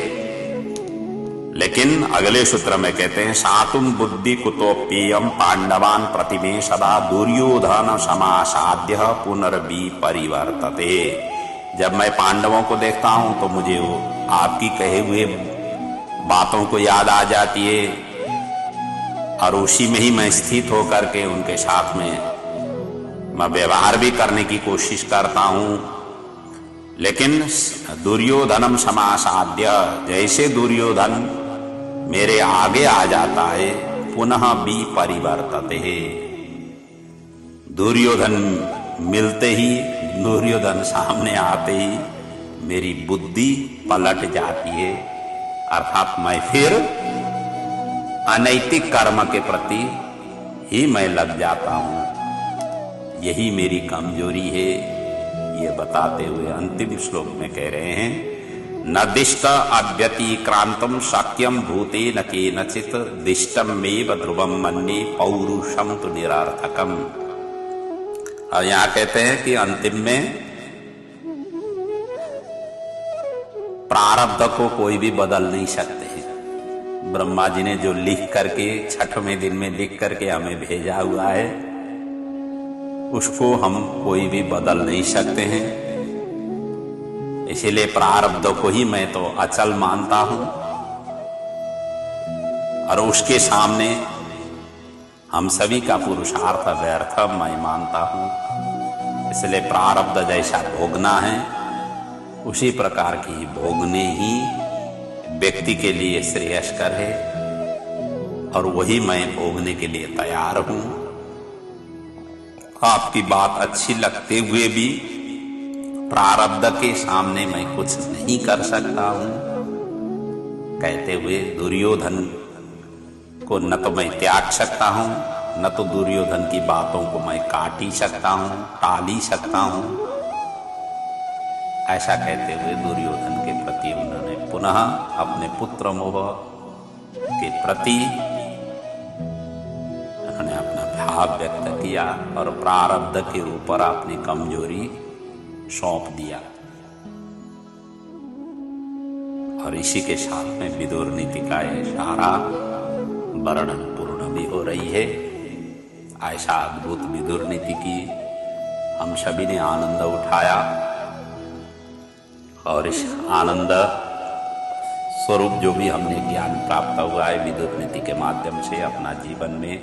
लेकिन अगले सूत्र में कहते हैं, सातुम बुद्धि कुतोप्ययम पांडवान प्रतिमे सदा दुर्योधन समासाद्य पुनर्वि परिवर्तते। जब मैं पांडवों को देखता हूं तो मुझे वो आपकी कहे हुए बातों को याद आ जाती है और उसी में ही मैं स्थित होकर के उनके साथ में मैं व्यवहार भी करने की कोशिश करता हूं। लेकिन दुर्योधनम समासाद्य, जैसे दुर्योधन मेरे आगे आ जाता है, पुनः भी परिवर्तते है। दुर्योधन मिलते ही, दुर्योधन सामने आते ही मेरी बुद्धि पलट जाती है, अर्थात मैं फिर अनैतिक कर्म के प्रति ही मैं लग जाता हूं। यही मेरी कमजोरी है। ये बताते हुए अंतिम श्लोक में कह रहे हैं, न दिष्ट अव्यतिक्रांतम शक्यम भूते न केनचित दिष्टम मेव ध्रुवम मन्ये पौरुषम तु निरर्थकम। और यहां कहते हैं कि अंतिम में प्रारब्ध को कोई भी बदल नहीं सकते। ब्रह्मा जी ने जो लिख करके 6वें दिन में लिख करके हमें भेजा हुआ है, उसको हम कोई भी बदल नहीं सकते हैं। इसीलिए प्रारब्ध को ही मैं तो अचल मानता हूं और उसके सामने हम सभी का पुरुषार्थ व्यर्थ मैं मानता हूं। इसलिए प्रारब्ध जैसा भोगना है उसी प्रकार की भोगने ही व्यक्ति के लिए श्रेयस्कर है और वही मैं भोगने के लिए तैयार हूं। आपकी बात अच्छी लगते हुए भी प्रारब्ध के सामने मैं कुछ नहीं कर सकता हूं, कहते हुए दुर्योधन को न तो मैं त्याग सकता हूं न तो दुर्योधन की बातों को मैं काट ही सकता हूं, टाल ही सकता हूं। ऐसा कहते हुए दुर्योधन के प्रति उन्होंने पुनः अपने पुत्र मोह के प्रति उन्होंने अपना भाव व्यक्त किया और प्रारब्ध के ऊपर अपनी कमजोरी सौंप दिया। और इसी के साथ में विदुर नीति का ये सारा वर्णन पूर्ण भी हो रही है। ऐसा अद्भुत विदुर नीति की हम सभी ने आनंद उठाया और इस आनंद स्वरूप जो भी हमने ज्ञान प्राप्त हुआ है विदुर नीति के माध्यम से अपना जीवन में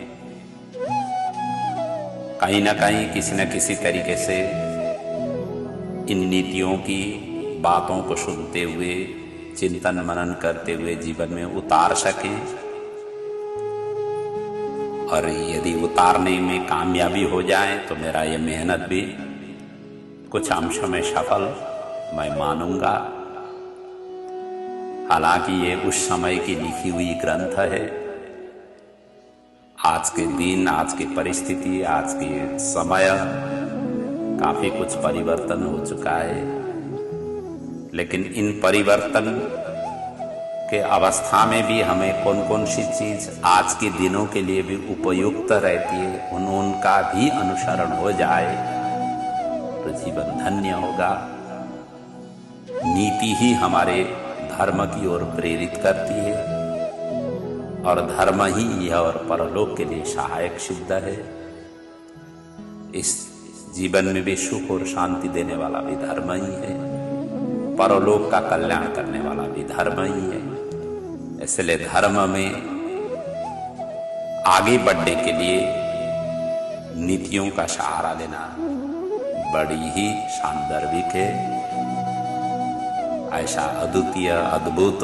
कहीं ना कहीं किसी न किसी तरीके से इन नीतियों की बातों को सुनते हुए चिंतन मनन करते हुए जीवन में उतार सके। और यदि उतारने में कामयाबी हो जाए तो मेरा ये मेहनत भी कुछ अंश में सफल मैं मानूंगा। हालांकि ये उस समय की लिखी हुई ग्रंथ है। आज के दिन, आज की परिस्थिति, आज के समय काफी कुछ परिवर्तन हो चुका है, लेकिन इन परिवर्तन के अवस्था में भी हमें कौन कौन सी चीज आज के दिनों के लिए भी उपयुक्त रहती है उनका भी अनुसरण हो जाए तो जीवन धन्य होगा। नीति ही हमारे धर्म की ओर प्रेरित करती है और धर्म ही यह और परलोक के लिए सहायक सिद्ध है। इस जीवन में भी सुख और शांति देने वाला भी धर्म ही है, परलोक का कल्याण करने वाला भी धर्म ही है। इसलिए धर्म में आगे बढ़ने के लिए नीतियों का सहारा लेना बड़ी ही सांदर्भिक है। ऐसा अद्वितीय अद्भुत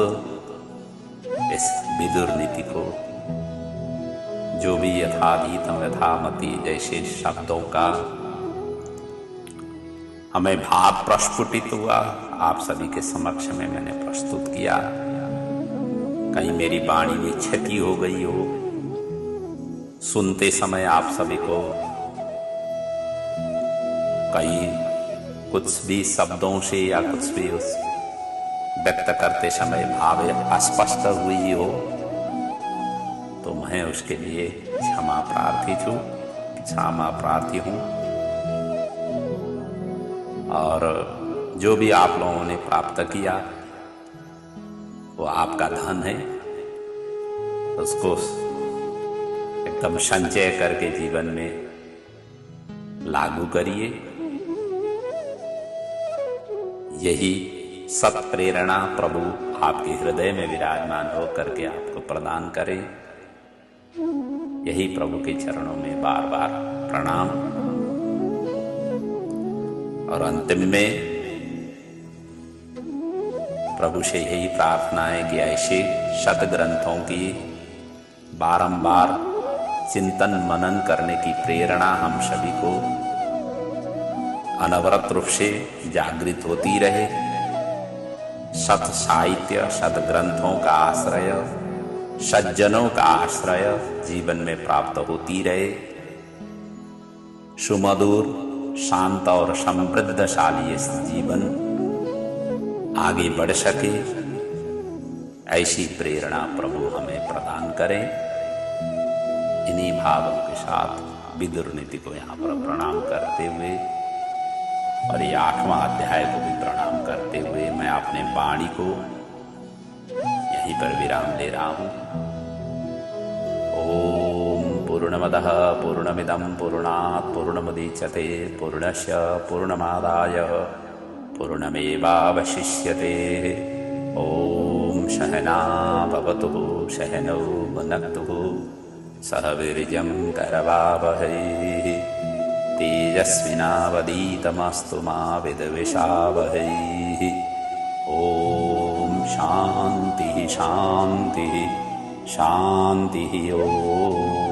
इस विदुर नीति को जो भी यथाधीतम यथामति जैसे शब्दों का हमें भाव प्रस्फुटित हुआ आप सभी के समक्ष में मैंने प्रस्तुत किया। कहीं मेरी वाणी में क्षति हो गई हो, सुनते समय आप सभी को कहीं कुछ भी शब्दों से या कुछ भी उस व्यक्त करते समय भाव अस्पष्ट हुई हो तो मैं उसके लिए क्षमा प्रार्थी हूँ। और जो भी आप लोगों ने प्राप्त किया वो आपका धन है, उसको एकदम संचय करके जीवन में लागू करिए। यही सत प्रेरणा प्रभु आपके हृदय में विराजमान होकर के आपको प्रदान करे। यही प्रभु के चरणों में बार बार प्रणाम। और अंतिम में प्रभु से यही प्रार्थना है कि ऐसे शत ग्रंथों की बारंबार चिंतन मनन करने की प्रेरणा हम सभी को अनवरत रूप से जागृत होती रहे। सत साहित्य, सत ग्रंथों का आश्रय, सज्जनों का आश्रय जीवन में प्राप्त होती रहे। सुमधुर, शांत और समृद्धशाली इस जीवन आगे बढ़ सके, ऐसी प्रेरणा प्रभु हमें प्रदान करें। इन्हीं भावों के साथ विदुर नीति को यहाँ पर प्रणाम करते हुए और ये 8वां अध्याय को भी प्रणाम करते हुए मैं अपने वाणी को यहीं पर विराम ले रहा हूँ। ओम पूर्णमदः पूर्णमिदं पूर्णात् पूर्णमुदच्यते पूर्णस्य पूर्णमादाय पूर्णमेवावशिष्यते। ओम सहना भवतु सहनौ भुनक्तु सह वीर्यं करवावहै तेजस्विनावधीतमस्तु मा विद्विषावहै। ओम शांति शांति शांति। ओम।